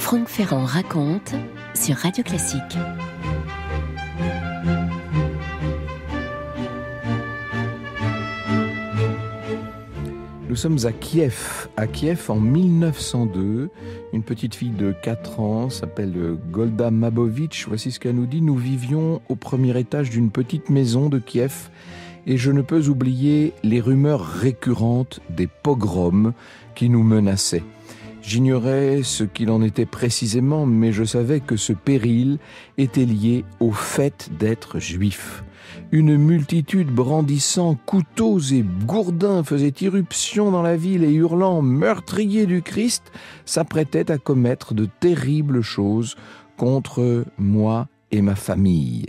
Franck Ferrand raconte sur Radio Classique. Nous sommes à Kiev en 1902. Une petite fille de 4 ans s'appelle Golda Mabovitch. Voici ce qu'elle nous dit. Nous vivions au premier étage d'une petite maison de Kiev et je ne peux oublier les rumeurs récurrentes des pogroms qui nous menaçaient. J'ignorais ce qu'il en était précisément, mais je savais que ce péril était lié au fait d'être juif. Une multitude brandissant couteaux et gourdins faisait irruption dans la ville et hurlant « Meurtrier du Christ !» s'apprêtait à commettre de terribles choses contre moi et ma famille.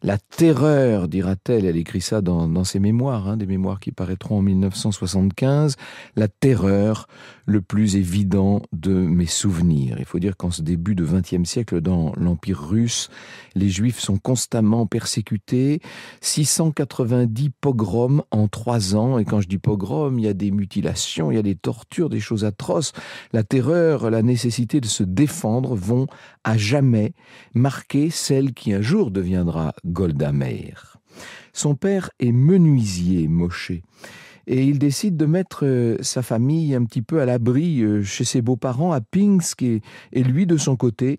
La terreur, dira-t-elle, elle écrit ça dans ses mémoires, des mémoires qui paraîtront en 1975, la terreur, le plus évident de mes souvenirs. Il faut dire qu'en ce début de XXe siècle, dans l'Empire russe, les Juifs sont constamment persécutés, 690 pogroms en 3 ans, et quand je dis pogrom, il y a des mutilations, il y a des tortures, des choses atroces. La terreur, la nécessité de se défendre vont à jamais marquer celle qui un jour deviendra Golda Meir. Son père est menuisier, Moshe, et il décide de mettre sa famille un petit peu à l'abri chez ses beaux-parents à Pinsk, et lui, de son côté,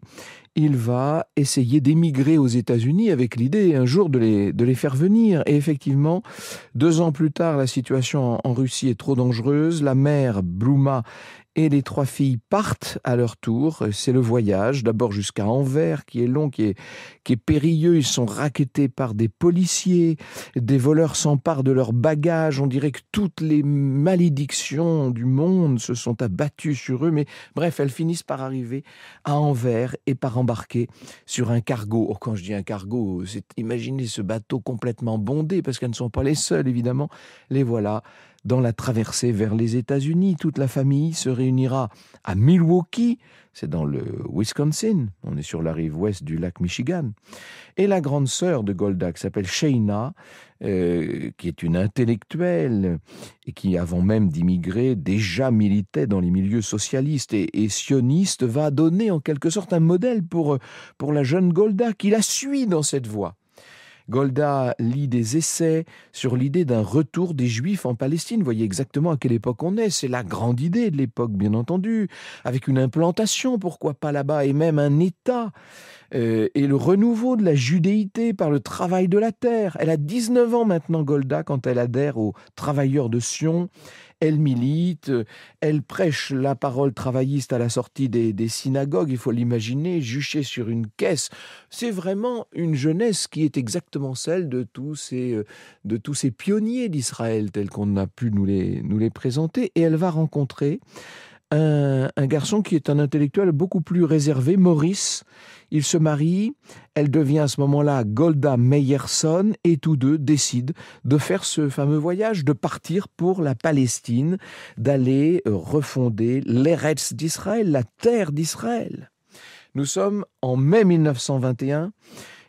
il va essayer d'émigrer aux États-Unis avec l'idée un jour de les faire venir. Et effectivement, 2 ans plus tard, la situation en Russie est trop dangereuse. La mère, Bluma, et les 3 filles partent à leur tour. C'est le voyage, d'abord jusqu'à Anvers, qui est long, qui est périlleux. Ils sont rackettés par des policiers. Des voleurs s'emparent de leurs bagages. On dirait que toutes les malédictions du monde se sont abattues sur eux. Mais bref, elles finissent par arriver à Anvers et par embarquer sur un cargo. Oh, quand je dis un cargo, imaginez ce bateau complètement bondé, parce qu'elles ne sont pas les seules, évidemment. Les voilà dans la traversée vers les États-Unis. Toute la famille se réunira à Milwaukee, c'est dans le Wisconsin, on est sur la rive ouest du lac Michigan. Et la grande sœur de Golda, qui s'appelle Sheina, qui est une intellectuelle et qui, avant même d'immigrer, déjà militait dans les milieux socialistes et sionistes, va donner en quelque sorte un modèle pour la jeune Golda, qui la suit dans cette voie. Golda lit des essais sur l'idée d'un retour des Juifs en Palestine. Vous voyez exactement à quelle époque on est. C'est la grande idée de l'époque, bien entendu, avec une implantation, pourquoi pas là-bas, et même un État. Et le renouveau de la judéité par le travail de la terre. Elle a 19 ans maintenant, Golda, quand elle adhère aux Travailleurs de Sion. Elle milite, elle prêche la parole travailliste à la sortie des synagogues, il faut l'imaginer, juchée sur une caisse. C'est vraiment une jeunesse qui est exactement celle de tous ces pionniers d'Israël, tels qu'on a pu nous les présenter. Et elle va rencontrer un garçon qui est un intellectuel beaucoup plus réservé, Maurice. Ils se marient, elle devient à ce moment-là Golda Meyerson, et tous deux décident de faire ce fameux voyage, de partir pour la Palestine, d'aller refonder l'Eretz d'Israël, la terre d'Israël. Nous sommes en mai 1921.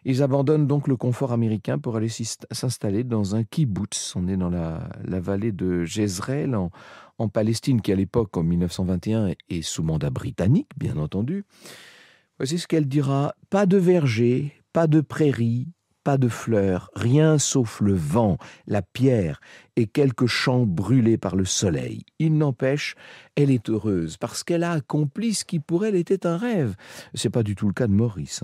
Ils abandonnent donc le confort américain pour aller s'installer dans un kibbutz. On est dans la vallée de Jezreel, en Palestine, qui à l'époque, en 1921, est sous mandat britannique, bien entendu. Voici ce qu'elle dira. Pas de verger, pas de prairies, pas de fleurs, rien sauf le vent, la pierre et quelques champs brûlés par le soleil. Il n'empêche, elle est heureuse parce qu'elle a accompli ce qui pour elle était un rêve. C'est pas du tout le cas de Maurice.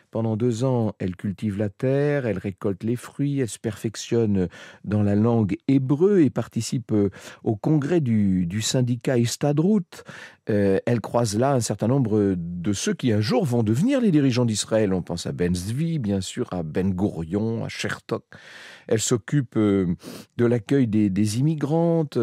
Pendant 2 ans, elle cultive la terre, elle récolte les fruits, elle se perfectionne dans la langue hébreu et participe au congrès du syndicat Histadrut. Elle croise là un certain nombre de ceux qui un jour vont devenir les dirigeants d'Israël. On pense à Ben Zvi, bien sûr, à Ben Gourion, à Chertok. Elle s'occupe de l'accueil des immigrantes,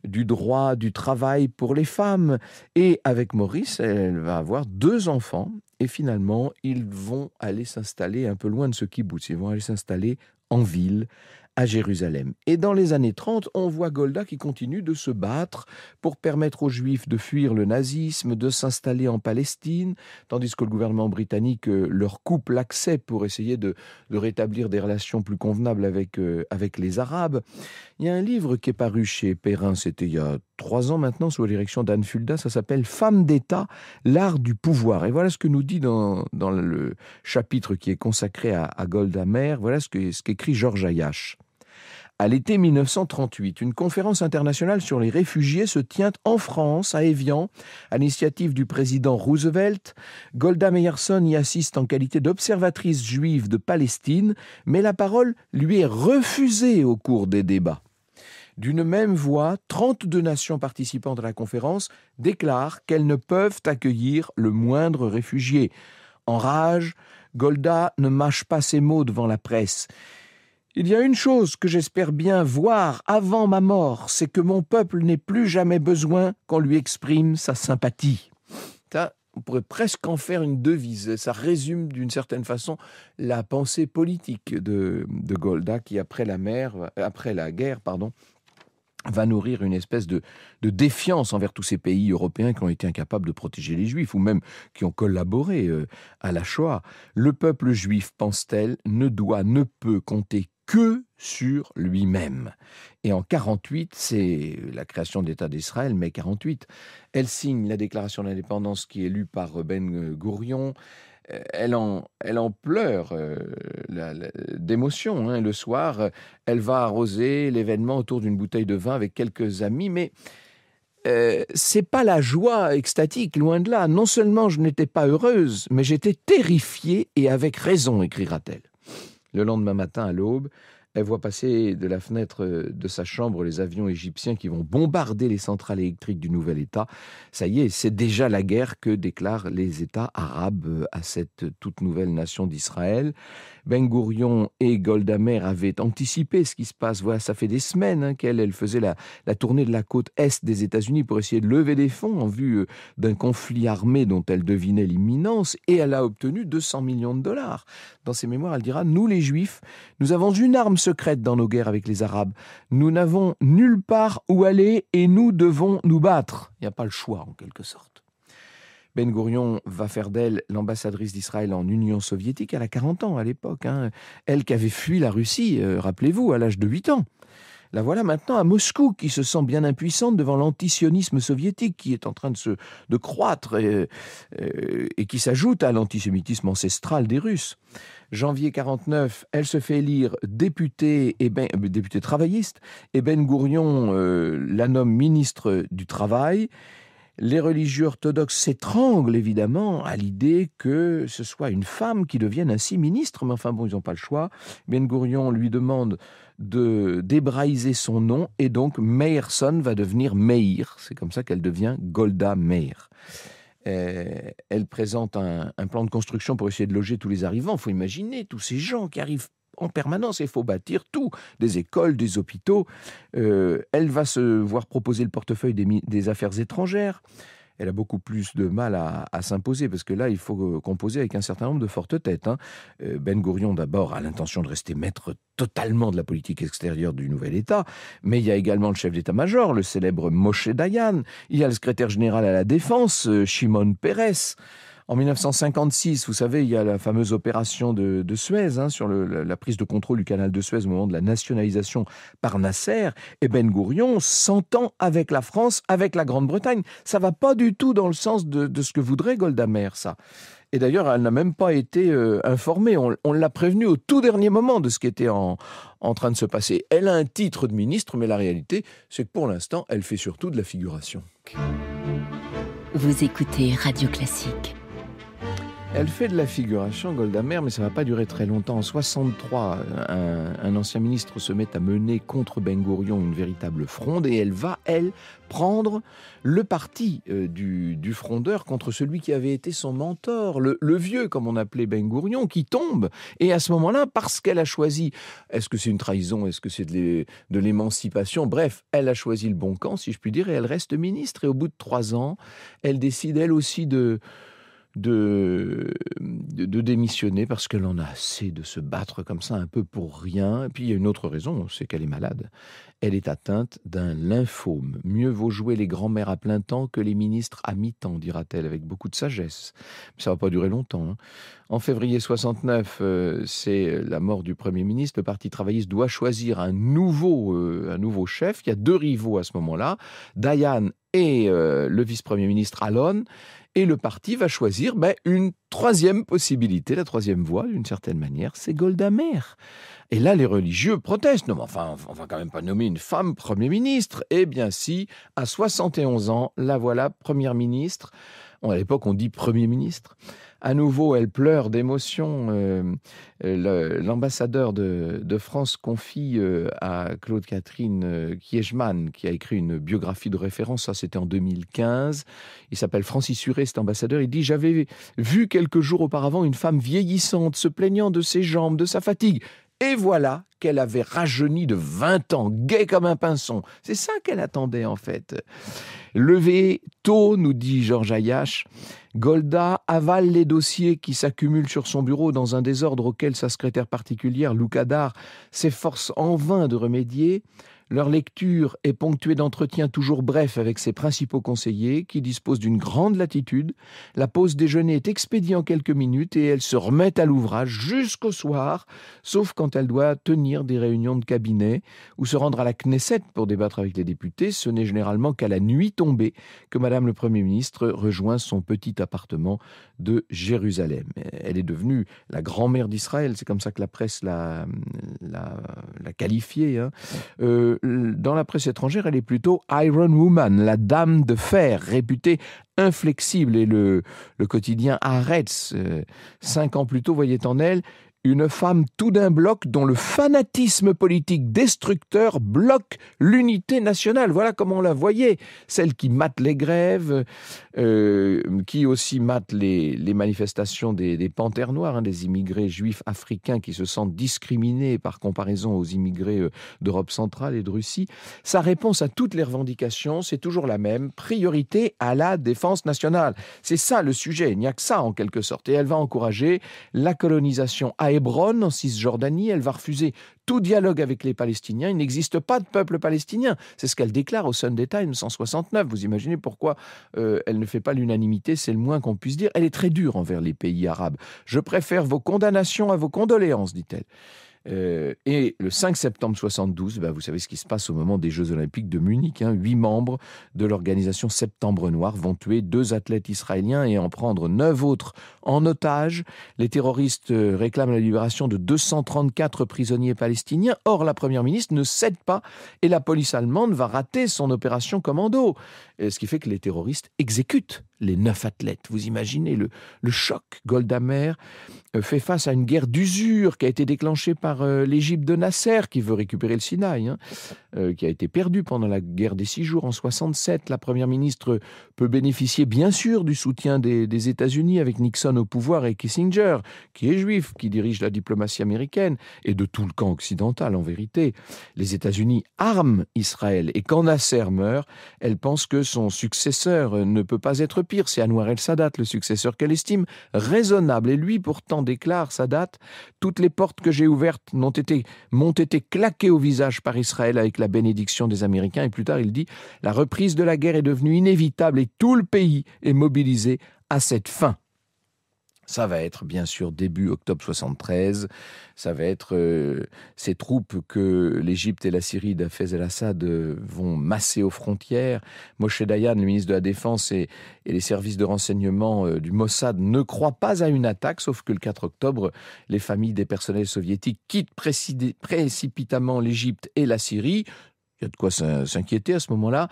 du droit du travail pour les femmes. Et avec Maurice, elle va avoir 2 enfants. Et finalement, ils vont aller s'installer un peu loin de ce kibbutz. Ils vont aller s'installer en ville, à Jérusalem. Et dans les années 30, on voit Golda qui continue de se battre pour permettre aux Juifs de fuir le nazisme, de s'installer en Palestine, tandis que le gouvernement britannique leur coupe l'accès pour essayer de rétablir des relations plus convenables avec les Arabes. Il y a un livre qui est paru chez Perrin, c'était il y a 3 ans maintenant, sous la direction d'Anne Fulda, ça s'appelle « Femmes d'État, l'art du pouvoir ». Et voilà ce que nous dit dans le chapitre qui est consacré à Golda Meir, voilà ce qu'écrit Georges Ayache. À l'été 1938, une conférence internationale sur les réfugiés se tient en France, à Évian, à l'initiative du président Roosevelt. Golda Meirson y assiste en qualité d'observatrice juive de Palestine, mais la parole lui est refusée au cours des débats. D'une même voix, 32 nations participantes à la conférence déclarent qu'elles ne peuvent accueillir le moindre réfugié. En rage, Golda ne mâche pas ses mots devant la presse. « Il y a une chose que j'espère bien voir avant ma mort, c'est que mon peuple n'ait plus jamais besoin qu'on lui exprime sa sympathie. » Ça, on pourrait presque en faire une devise. Ça résume d'une certaine façon la pensée politique de Golda qui, après la guerre, va nourrir une espèce de défiance envers tous ces pays européens qui ont été incapables de protéger les Juifs ou même qui ont collaboré à la Shoah. Le peuple juif, pense-t-elle, ne peut compter que sur lui-même. Et en 48, c'est la création de l'État d'Israël, mai 48. Elle signe la déclaration d'indépendance qui est lue par Ben Gourion. Elle en pleure d'émotion. Le soir, elle va arroser l'événement autour d'une bouteille de vin avec quelques amis, mais c'est pas la joie extatique, loin de là. Non seulement je n'étais pas heureuse, mais j'étais terrifiée et avec raison, écrira-t-elle. Le lendemain matin, à l'aube, elle voit passer de la fenêtre de sa chambre les avions égyptiens qui vont bombarder les centrales électriques du nouvel État. Ça y est, c'est déjà la guerre que déclarent les États arabes à cette toute nouvelle nation d'Israël. Ben Gourion et Golda Meir avaient anticipé ce qui se passe. Voilà, ça fait des semaines qu'elle faisait la tournée de la côte est des États-Unis pour essayer de lever des fonds en vue d'un conflit armé dont elle devinait l'imminence, et elle a obtenu 200 millions de dollars. Dans ses mémoires, elle dira « Nous, les Juifs, nous avons une arme secrète dans nos guerres avec les Arabes. Nous n'avons nulle part où aller et nous devons nous battre. » Il n'y a pas le choix, en quelque sorte. Ben Gourion va faire d'elle l'ambassadrice d'Israël en Union soviétique. Elle a 40 ans à l'époque. Elle qui avait fui la Russie, rappelez-vous, à l'âge de 8 ans. La voilà maintenant à Moscou, qui se sent bien impuissante devant l'antisionisme soviétique qui est en train de croître et qui s'ajoute à l'antisémitisme ancestral des Russes. Janvier 49, elle se fait élire députée travailliste, et Ben Gourion la nomme ministre du Travail. Les religieux orthodoxes s'étranglent évidemment à l'idée que ce soit une femme qui devienne ainsi ministre, mais enfin bon, ils n'ont pas le choix. Ben Gourion lui demande d'hébraïser son nom, et donc Meirson va devenir Meir. C'est comme ça qu'elle devient Golda Meir. Elle présente un plan de construction pour essayer de loger tous les arrivants. Il faut imaginer tous ces gens qui arrivent en permanence, il faut bâtir tout, des écoles, des hôpitaux. Elle va se voir proposer le portefeuille des affaires étrangères. Elle a beaucoup plus de mal à s'imposer, parce que là, il faut composer avec un certain nombre de fortes têtes. Ben Gourion, d'abord, a l'intention de rester maître totalement de la politique extérieure du nouvel État, mais il y a également le chef d'état-major, le célèbre Moshe Dayan. Il y a le secrétaire général à la Défense, Shimon Peres. En 1956, vous savez, il y a la fameuse opération de Suez, sur la prise de contrôle du canal de Suez au moment de la nationalisation par Nasser. Et Ben Gourion s'entend avec la France, avec la Grande-Bretagne. Ça va pas du tout dans le sens de ce que voudrait Golda Meir, ça. Et d'ailleurs, elle n'a même pas été informée. On l'a prévenue au tout dernier moment de ce qui était en train de se passer. Elle a un titre de ministre, mais la réalité, c'est que pour l'instant, elle fait surtout de la figuration. Vous écoutez Radio Classique. Elle fait de la figuration, Golda Meir, mais ça ne va pas durer très longtemps. En 1963, un ancien ministre se met à mener contre Ben Gourion une véritable fronde, et elle va, prendre le parti du frondeur contre celui qui avait été son mentor, le vieux, comme on appelait Ben Gourion, qui tombe. Et à ce moment-là, parce qu'elle a choisi, est-ce que c'est une trahison, est-ce que c'est de l'émancipation, bref, elle a choisi le bon camp, si je puis dire, et elle reste ministre. Et au bout de 3 ans, elle décide, elle aussi, de de démissionner parce qu'elle en a assez de se battre comme ça un peu pour rien. Et puis il y a une autre raison, c'est qu'elle est malade. Elle est atteinte d'un lymphome. Mieux vaut jouer les grands-mères à plein temps que les ministres à mi-temps, dira-t-elle avec beaucoup de sagesse. Mais ça va pas durer longtemps, hein. En février 69, c'est la mort du Premier ministre. Le Parti travailliste doit choisir un nouveau chef. Il y a 2 rivaux à ce moment-là, Dayan et le vice-premier ministre Allon. Et le parti va choisir une 3e possibilité, la 3e voie, d'une certaine manière, c'est Golda Meir. Et là, les religieux protestent. Non, mais enfin, on va quand même pas nommer une femme Premier ministre. Eh bien si, à 71 ans, la voilà Première ministre. À l'époque, on dit Premier ministre. À nouveau, elle pleure d'émotion. L'ambassadeur de France confie à Claude-Catherine Kiechman, qui a écrit une biographie de référence, ça c'était en 2015. Il s'appelle Francis Huré, cet ambassadeur. Il dit « J'avais vu quelques jours auparavant une femme vieillissante, se plaignant de ses jambes, de sa fatigue. Et voilà qu'elle avait rajeuni de 20 ans, gaie comme un pinson. » C'est ça qu'elle attendait en fait. Levée tôt, nous dit Georges Ayache, Golda avale les dossiers qui s'accumulent sur son bureau dans un désordre auquel sa secrétaire particulière, Lou Kadar, s'efforce en vain de remédier. Leur lecture est ponctuée d'entretiens toujours brefs avec ses principaux conseillers qui disposent d'une grande latitude. La pause déjeuner est expédiée en quelques minutes et elle se remet à l'ouvrage jusqu'au soir, sauf quand elle doit tenir des réunions de cabinet ou se rendre à la Knesset pour débattre avec les députés. Ce n'est généralement qu'à la nuit tombée que Madame le Premier ministre rejoint son petit appartement de Jérusalem. Elle est devenue la grand-mère d'Israël, c'est comme ça que la presse l'a qualifiée, hein. Dans la presse étrangère, elle est plutôt Iron Woman, la dame de fer, réputée inflexible. Et le quotidien Haaretz, 5 ans plus tôt, voyait en elle une femme tout d'un bloc dont le fanatisme politique destructeur bloque l'unité nationale. Voilà comment on la voyait. Celle qui mate les grèves, qui aussi mate les manifestations des panthères noires, hein, des immigrés juifs africains qui se sentent discriminés par comparaison aux immigrés d'Europe centrale et de Russie. Sa réponse à toutes les revendications, c'est toujours la même, priorité à la défense nationale. C'est ça le sujet, il n'y a que ça en quelque sorte. Et elle va encourager la colonisation à Hébron, en Cisjordanie. Elle va refuser tout dialogue avec les Palestiniens. Il n'existe pas de peuple palestinien. C'est ce qu'elle déclare au Sunday Times en 69. Vous imaginez pourquoi elle ne fait pas l'unanimité, c'est le moins qu'on puisse dire. Elle est très dure envers les pays arabes. « Je préfère vos condamnations à vos condoléances », dit-elle. Et le 5 septembre 72, vous savez ce qui se passe au moment des Jeux Olympiques de Munich. 8 membres de l'organisation Septembre Noir vont tuer 2 athlètes israéliens et en prendre 9 autres en otage. Les terroristes réclament la libération de 234 prisonniers palestiniens. Or, la première ministre ne cède pas et la police allemande va rater son opération commando. Ce qui fait que les terroristes exécutent les 9 athlètes. Vous imaginez le choc. Golda Meir fait face à une guerre d'usure qui a été déclenchée par l'Égypte de Nasser, qui veut récupérer le Sinaï, qui a été perdu pendant la guerre des 6 jours en 67. La première ministre peut bénéficier bien sûr du soutien des États-Unis avec Nixon au pouvoir et Kissinger, qui est juif, qui dirige la diplomatie américaine, et de tout le camp occidental en vérité. Les États-Unis arment Israël et quand Nasser meurt, elle pense que son successeur ne peut pas être pire. C'est Anwar el-Sadat, le successeur qu'elle estime raisonnable. Et lui, pourtant, déclare Sadat, « Toutes les portes que j'ai ouvertes m'ont été claquées au visage par Israël avec la bénédiction des Américains. » Et plus tard, il dit, « La reprise de la guerre est devenue inévitable et tout le pays est mobilisé à cette fin. » Ça va être, bien sûr, début octobre 73. Ça va être ces troupes que l'Égypte et la Syrie d'Hafez el-Assad vont masser aux frontières. Moshe Dayan, le ministre de la Défense et les services de renseignement du Mossad ne croient pas à une attaque, sauf que le 4 octobre, les familles des personnels soviétiques quittent précipitamment l'Égypte et la Syrie. Il y a de quoi s'inquiéter à ce moment-là.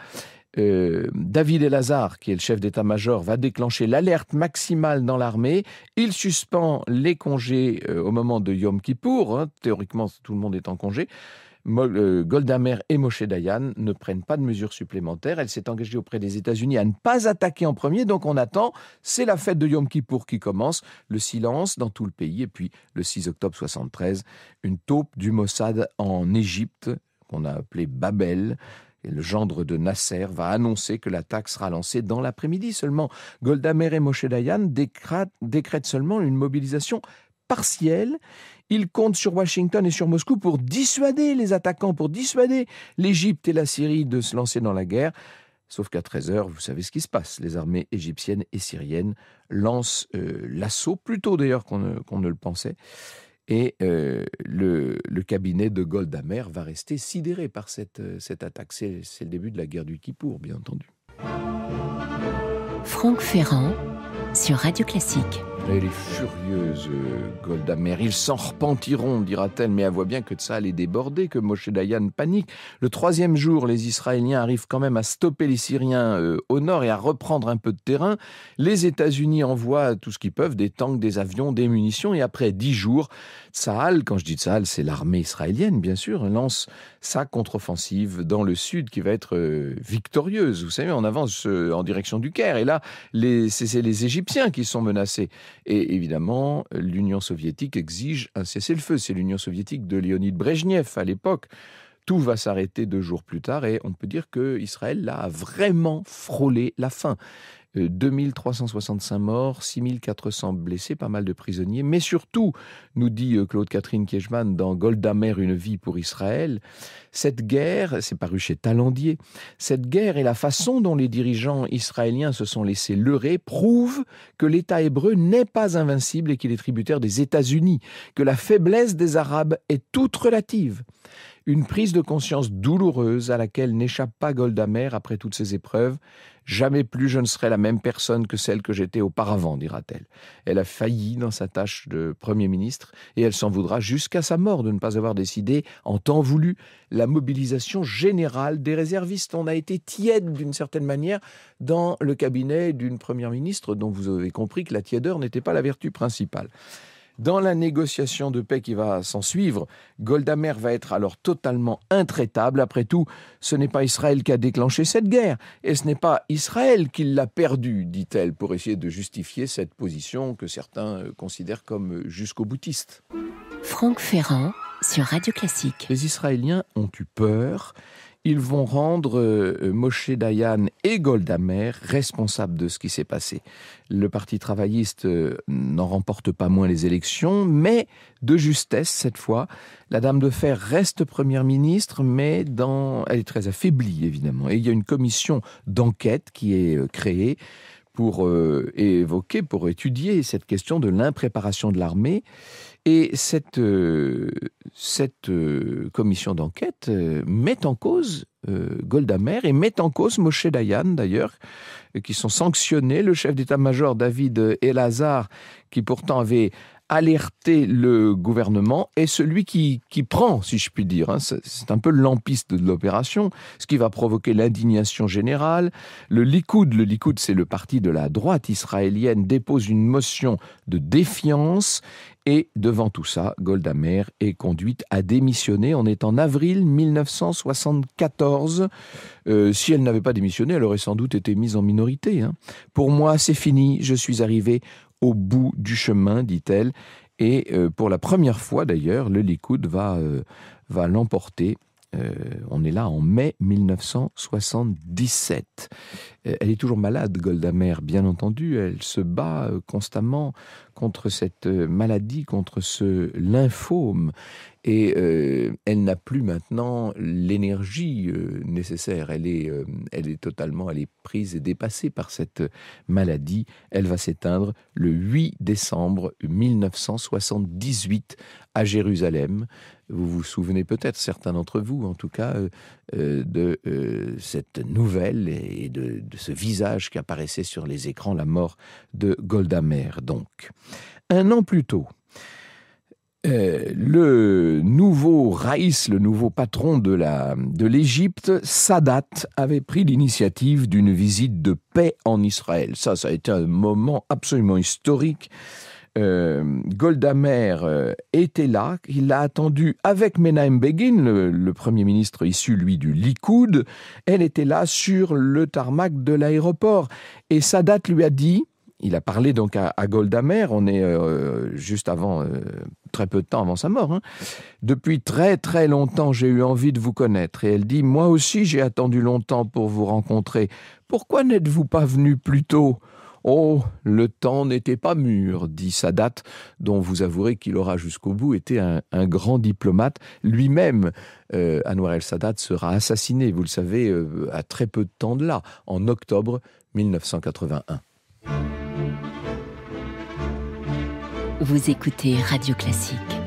David El-Hazar, qui est le chef d'état-major, va déclencher l'alerte maximale dans l'armée. Il suspend les congés au moment de Yom Kippour. Théoriquement, tout le monde est en congé. Golda Meir et Moshe Dayan ne prennent pas de mesures supplémentaires. Elle s'est engagée auprès des États-Unis à ne pas attaquer en premier. Donc on attend, c'est la fête de Yom Kippour qui commence. Le silence dans tout le pays. Et puis le 6 octobre 73, une taupe du Mossad en Égypte, qu'on a appelée Babel, et le gendre de Nasser, va annoncer que l'attaque sera lancée dans l'après-midi seulement. Golda Meir et Moshe Dayan décrètent seulement une mobilisation partielle. Ils comptent sur Washington et sur Moscou pour dissuader les attaquants, pour dissuader l'Égypte et la Syrie de se lancer dans la guerre. Sauf qu'à 13h, vous savez ce qui se passe. Les armées égyptiennes et syriennes lancent l'assaut, plus tôt d'ailleurs qu'on ne le pensait. Et le cabinet de Golda Meir va rester sidéré par cette attaque. C'est le début de la guerre du Kippour, bien entendu. Franck Ferrand sur Radio Classique. Elle est furieuse, Golda Meir. Ils s'en repentiront, dira-t-elle, mais elle voit bien que de ça allait déborder, que Moshe Dayan panique. Le 3e jour, les Israéliens arrivent quand même à stopper les Syriens au nord et à reprendre un peu de terrain. Les États-Unis envoient tout ce qu'ils peuvent, des tanks, des avions, des munitions. Et après 10 jours, Tsahal, quand je dis Tsahal, c'est l'armée israélienne, bien sûr, lance sa contre-offensive dans le sud qui va être victorieuse. Vous savez, on avance en direction du Caire. Et là, c'est les Égyptiens qui sont menacés. Et évidemment, l'Union soviétique exige un cessez-le-feu. C'est l'Union soviétique de Léonid Brejnev à l'époque. Tout va s'arrêter 2 jours plus tard et on peut dire qu'Israël là, a vraiment frôlé la fin. 2365 morts, 6400 blessés, pas mal de prisonniers. Mais surtout, nous dit Claude-Catherine Kiechman dans Golda Meir, une vie pour Israël, cette guerre, c'est paru chez Talandier, cette guerre et la façon dont les dirigeants israéliens se sont laissés leurrer prouvent que l'État hébreu n'est pas invincible et qu'il est tributaire des États-Unis, que la faiblesse des Arabes est toute relative. Une prise de conscience douloureuse à laquelle n'échappe pas Golda Meir après toutes ces épreuves. Jamais plus je ne serai la même personne que celle que j'étais auparavant, dira-t-elle. Elle a failli dans sa tâche de Premier ministre et elle s'en voudra jusqu'à sa mort de ne pas avoir décidé, en temps voulu, la mobilisation générale des réservistes. On a été tiède d'une certaine manière dans le cabinet d'une Première ministre dont vous avez compris que la tiédeur n'était pas la vertu principale. Dans la négociation de paix qui va s'en suivre, Golda Meir va être alors totalement intraitable. Après tout, ce n'est pas Israël qui a déclenché cette guerre, et ce n'est pas Israël qui l'a perdue, dit-elle, pour essayer de justifier cette position que certains considèrent comme jusqu'au-boutiste. Franck Ferrand sur Radio Classique. Les Israéliens ont eu peur. Ils vont rendre Moshe Dayan et Golda Meir responsables de ce qui s'est passé. Le Parti travailliste n'en remporte pas moins les élections, mais de justesse cette fois. La Dame de Fer reste Première ministre, mais elle est très affaiblie évidemment. Et il y a une commission d'enquête qui est créée pour étudier cette question de l'impréparation de l'armée. Et cette commission d'enquête met en cause Golda Meir et met en cause Moshe Dayan d'ailleurs, qui sont sanctionnés. Le chef d'état-major David Elazar, qui pourtant avait alerté le gouvernement, est celui qui prend, si je puis dire. C'est un peu le lampiste de l'opération, ce qui va provoquer l'indignation générale. Le Likoud, c'est le parti de la droite israélienne, dépose une motion de défiance. Et devant tout ça, Golda Meir est conduite à démissionner. On est en avril 1974. Si elle n'avait pas démissionné, elle aurait sans doute été mise en minorité. Pour moi, c'est fini. Je suis arrivée au bout du chemin, dit-elle. Et pour la première fois, d'ailleurs, le Likoud va l'emporter. On est là en mai 1977. Elle est toujours malade, Golda Meir, bien entendu. Elle se bat constamment contre cette maladie, contre ce lymphome. Et elle n'a plus maintenant l'énergie nécessaire. Elle est prise et dépassée par cette maladie. Elle va s'éteindre le 8 décembre 1978 à Jérusalem. Vous vous souvenez peut-être, certains d'entre vous en tout cas, de cette nouvelle et de ce visage qui apparaissait sur les écrans, la mort de Golda Meir. Donc, 1 an plus tôt, le nouveau Raïs, le nouveau patron de l'Égypte, Sadat, avait pris l'initiative d'une visite de paix en Israël. Ça a été un moment absolument historique. Golda Meir était là, il l'a attendu avec Menahem Begin, le Premier ministre issu, lui, du Likoud. Elle était là sur le tarmac de l'aéroport. Et Sadat lui a dit, Il a parlé donc à Golda Meir, on est juste avant, très peu de temps avant sa mort. Hein. Depuis très très longtemps, j'ai eu envie de vous connaître. Et elle dit, moi aussi j'ai attendu longtemps pour vous rencontrer. Pourquoi n'êtes-vous pas venu plus tôt ? Oh, le temps n'était pas mûr, dit Sadat, dont vous avouerez qu'il aura jusqu'au bout été un grand diplomate. Lui-même, Anwar el-Sadat, sera assassiné, vous le savez, à très peu de temps de là, en octobre 1981. Vous écoutez Radio Classique.